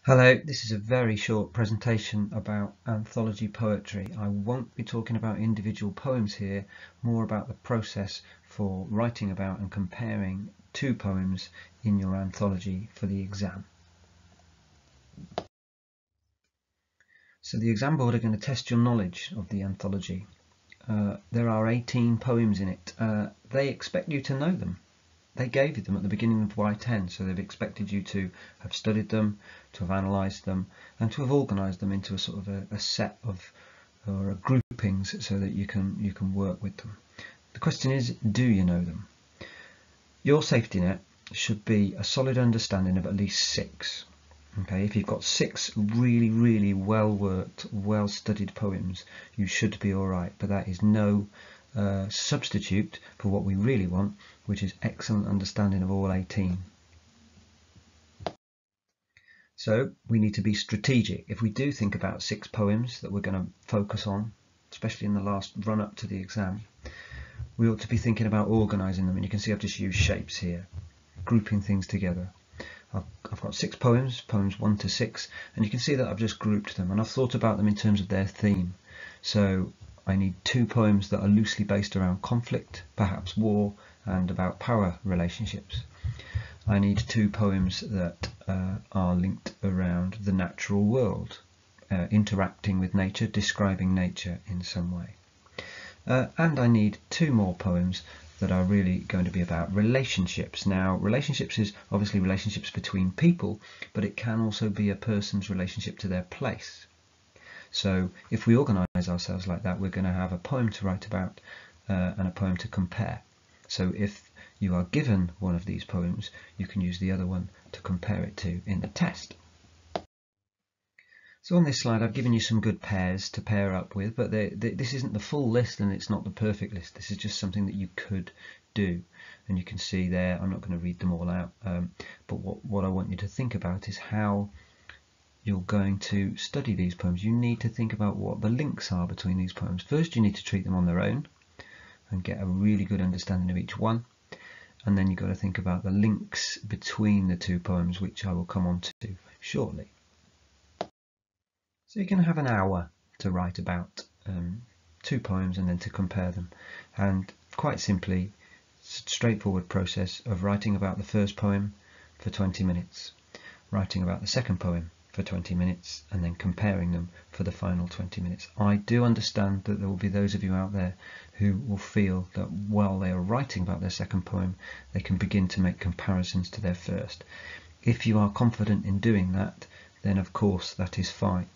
Hello, this is a very short presentation about anthology poetry. I won't be talking about individual poems here, more about the process for writing about and comparing two poems in your anthology for the exam. So the exam board are going to test your knowledge of the anthology. There are 18 poems in it. They expect you to know them. They gave you them at the beginning of Y10, so they've expected you to have studied them, to have analysed them, and to have organised them into a sort of a set of or a groupings so that you can work with them. The question is, do you know them? Your safety net should be a solid understanding of at least 6. Okay, if you've got 6 really well worked, well studied poems, you should be all right. But that is no substitute for what we really want, which is excellent understanding of all 18. So we need to be strategic. If we do think about 6 poems that we're going to focus on, especially in the last run up to the exam, we ought to be thinking about organising them. And you can see I've just used shapes here, grouping things together. I've got 6 poems, poems 1 to 6, and you can see that I've just grouped them, and I've thought about them in terms of their theme. So I need 2 poems that are loosely based around conflict, perhaps war, and about power relationships. I need 2 poems that are linked around the natural world, interacting with nature, describing nature in some way. And I need 2 more poems that are really going to be about relationships. Now, relationships is obviously relationships between people, but it can also be a person's relationship to their place. So if we organise ourselves like that, we're going to have a poem to write about and a poem to compare. So if you are given one of these poems, you can use the other one to compare it to in the test. So on this slide I've given you some good pairs to pair up with, but this isn't the full list and it's not the perfect list. This is just something that you could do, and you can see there, I'm not going to read them all out, but what I want you to think about is how you're going to study these poems. You need to think about what the links are between these poems. First you need to treat them on their own and get a really good understanding of each one, and then you've got to think about the links between the 2 poems, which I will come on to shortly. So you're going to have an hour to write about 2 poems and then to compare them. And quite simply, straightforward process of writing about the first poem for 20 minutes, writing about the second poem for 20 minutes, and then comparing them for the final 20 minutes. I do understand that there will be those of you out there who will feel that while they are writing about their second poem, they can begin to make comparisons to their first. If you are confident in doing that, then of course that is fine.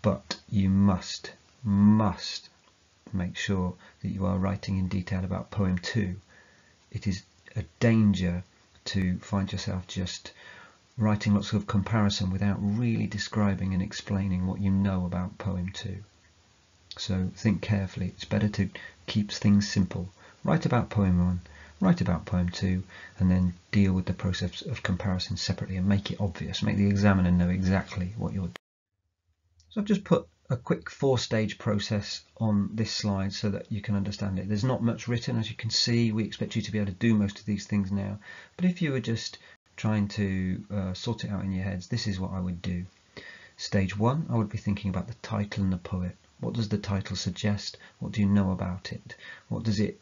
But you must make sure that you are writing in detail about poem 2. It is a danger to find yourself just writing lots of comparison without really describing and explaining what you know about poem 2. So think carefully. It's better to keep things simple. Write about poem 1, write about poem 2, and then deal with the process of comparison separately and make it obvious. Make the examiner know exactly what you're doing. So I've just put a quick 4-stage process on this slide so that you can understand it. There's not much written, as you can see. We expect you to be able to do most of these things now, but if you were just trying to sort it out in your heads, this is what I would do. Stage 1, I would be thinking about the title and the poet. What does the title suggest? What do you know about it? What does it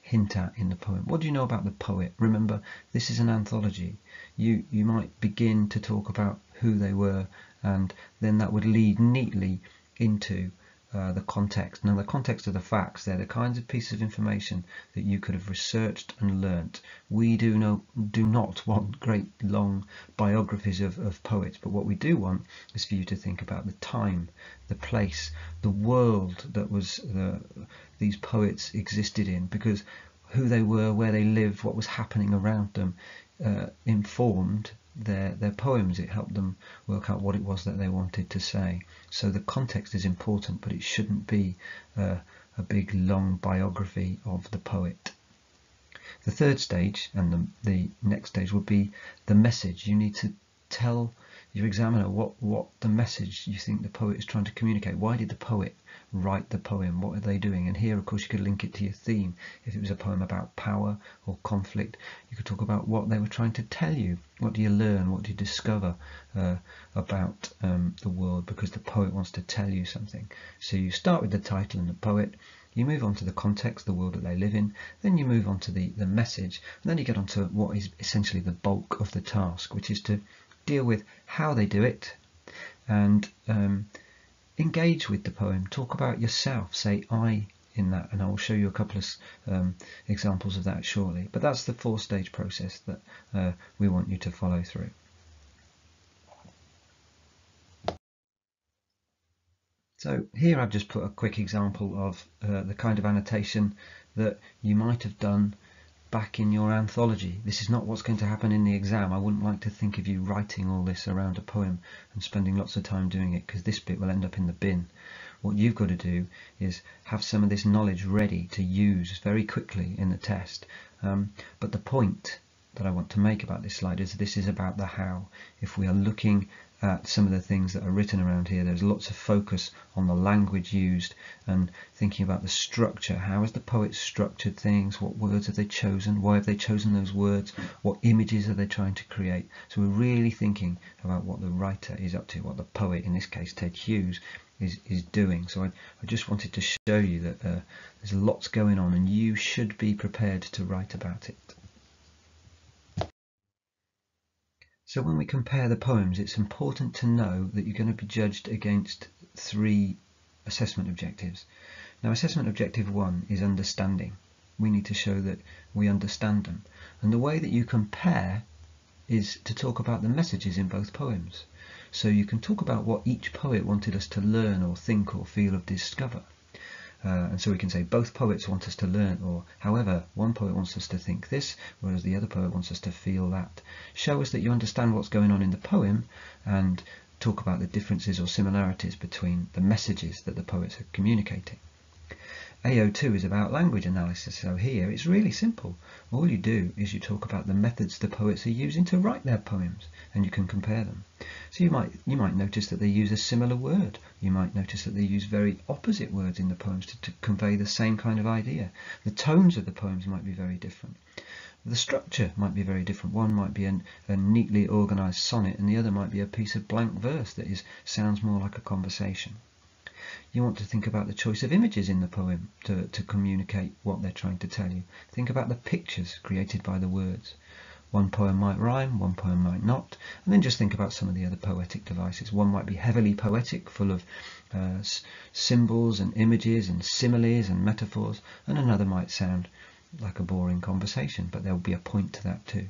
hint at in the poem? What do you know about the poet? Remember, this is an anthology. You might begin to talk about who they were, and then that would lead neatly into the context. Now, the context of the facts, they're the kinds of pieces of information that you could have researched and learnt. We do not want great long biographies of poets, but what we do want is for you to think about the time, the place, the world that these poets existed in, because who they were, where they lived, what was happening around them informed their poems. It helped them work out what it was that they wanted to say. So the context is important, but it shouldn't be a big long biography of the poet. The third stage and the next stage would be the message. You need to tell your examiner what the message you think the poet is trying to communicate. Why did the poet write the poem? What are they doing? And here, of course, you could link it to your theme. If it was a poem about power or conflict, you could talk about what they were trying to tell you. What do you learn? What do you discover about the world? Because the poet wants to tell you something. So you start with the title and the poet. You move on to the context, the world that they live in, then you move on to the message, and then you get on to what is essentially the bulk of the task, which is to deal with how they do it and engage with the poem. Talk about yourself, say I in that, and I will show you a couple of examples of that shortly. But that's the 4-stage process that we want you to follow through. So here I've just put a quick example of the kind of annotation that you might have done back in your anthology. This is not what's going to happen in the exam. I wouldn't like to think of you writing all this around a poem and spending lots of time doing it, because this bit will end up in the bin. What you've got to do is have some of this knowledge ready to use very quickly in the test. But the point that I want to make about this slide is this is about the how. If we are looking at some of the things that are written around here, there's lots of focus on the language used and thinking about the structure. How has the poet structured things? What words have they chosen? Why have they chosen those words? What images are they trying to create? So we're really thinking about what the writer is up to, what the poet, in this case Ted Hughes, is doing. So I just wanted to show you that there's lots going on and you should be prepared to write about it. So when we compare the poems, it's important to know that you're going to be judged against 3 assessment objectives. Now, assessment objective 1 is understanding. We need to show that we understand them. And the way that you compare is to talk about the messages in both poems. So you can talk about what each poet wanted us to learn or think or feel or discover. And so we can say both poets want us to learn, or however, one poet wants us to think this, whereas the other poet wants us to feel that. Show us that you understand what's going on in the poem and talk about the differences or similarities between the messages that the poets are communicating. AO2 is about language analysis, so here it's really simple. All you do is you talk about the methods the poets are using to write their poems, and you can compare them. So you might notice that they use a similar word. You might notice that they use very opposite words in the poems to convey the same kind of idea. The tones of the poems might be very different. The structure might be very different. One might be a neatly organised sonnet, and the other might be a piece of blank verse that sounds more like a conversation. You want to think about the choice of images in the poem to communicate what they're trying to tell you. Think about the pictures created by the words. One poem might rhyme, one poem might not, and then just think about some of the other poetic devices. One might be heavily poetic, full of symbols and images and similes and metaphors, and another might sound like a boring conversation, but there will be a point to that too.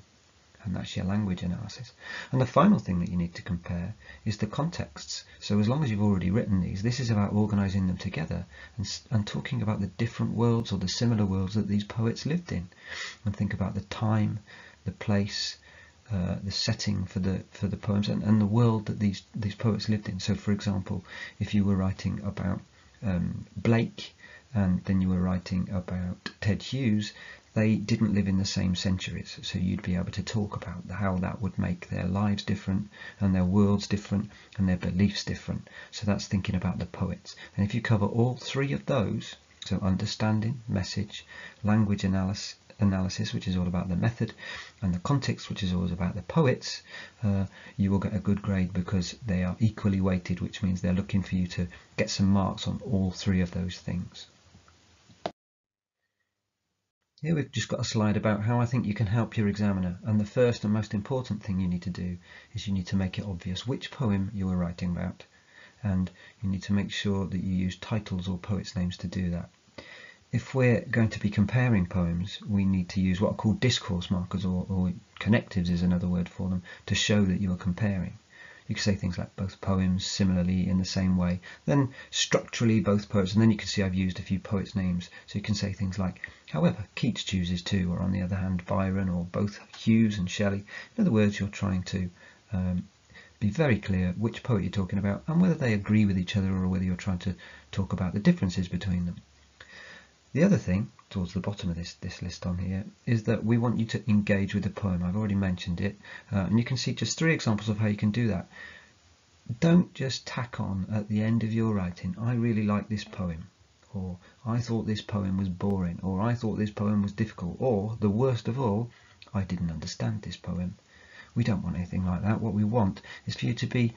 And that's your language analysis. And the final thing that you need to compare is the contexts. So as long as you've already written these, this is about organising them together and talking about the different worlds or the similar worlds that these poets lived in, and think about the time, the place, the setting for the poems and the world that these poets lived in. So for example, if you were writing about Blake and then you were writing about Ted Hughes, they didn't live in the same centuries, so you'd be able to talk about how that would make their lives different and their worlds different and their beliefs different. So that's thinking about the poets. And if you cover all 3 of those, so understanding, message, language analysis, which is all about the method, and the context, which is always about the poets, you will get a good grade because they are equally weighted, which means they're looking for you to get some marks on all 3 of those things. Here we've just got a slide about how I think you can help your examiner, and the first and most important thing you need to do is you need to make it obvious which poem you are writing about, and you need to make sure that you use titles or poets' names to do that. If we're going to be comparing poems, we need to use what are called discourse markers, or connectives is another word for them, to show that you are comparing. You can say things like both poems similarly in the same way, then structurally both poets, and then you can see I've used a few poets' names. So you can say things like, however, Keats chooses to, or on the other hand, Byron, or both Hughes and Shelley. In other words, you're trying to be very clear which poet you're talking about and whether they agree with each other or whether you're trying to talk about the differences between them. The other thing, towards the bottom of this list on here, is that we want you to engage with the poem. I've already mentioned it, and you can see just 3 examples of how you can do that. Don't just tack on at the end of your writing, I really like this poem, or I thought this poem was boring, or I thought this poem was difficult, or, the worst of all, I didn't understand this poem. We don't want anything like that. What we want is for you to be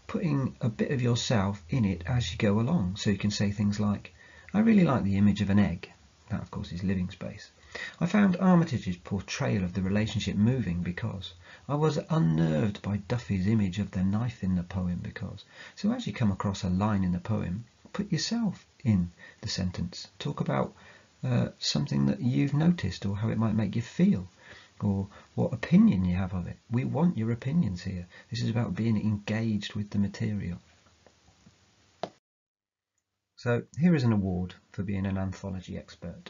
putting a bit of yourself in it as you go along. So you can say things like, I really like the image of an egg. That, of course, is living space. I found Armitage's portrayal of the relationship moving because I was unnerved by Duffy's image of the knife in the poem because. So as you come across a line in the poem, put yourself in the sentence. Talk about something that you've noticed, or how it might make you feel, or what opinion you have of it. We want your opinions here. This is about being engaged with the material. So here is an award for being an anthology expert.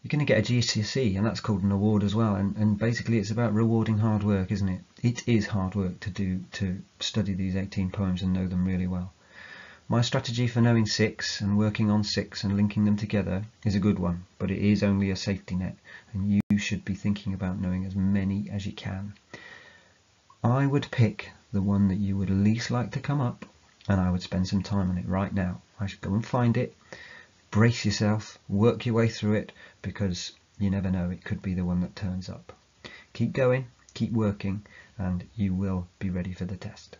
You're going to get a GCSE, and that's called an award as well, and basically it's about rewarding hard work, isn't it? It is hard work to study these 18 poems and know them really well. My strategy for knowing 6 and working on 6 and linking them together is a good one, but it is only a safety net, and you should be thinking about knowing as many as you can. I would pick the one that you would least like to come up, and I would spend some time on it right now. I should go and find it, brace yourself, work your way through it, because you never know, it could be the one that turns up. Keep going, keep working, and you will be ready for the test.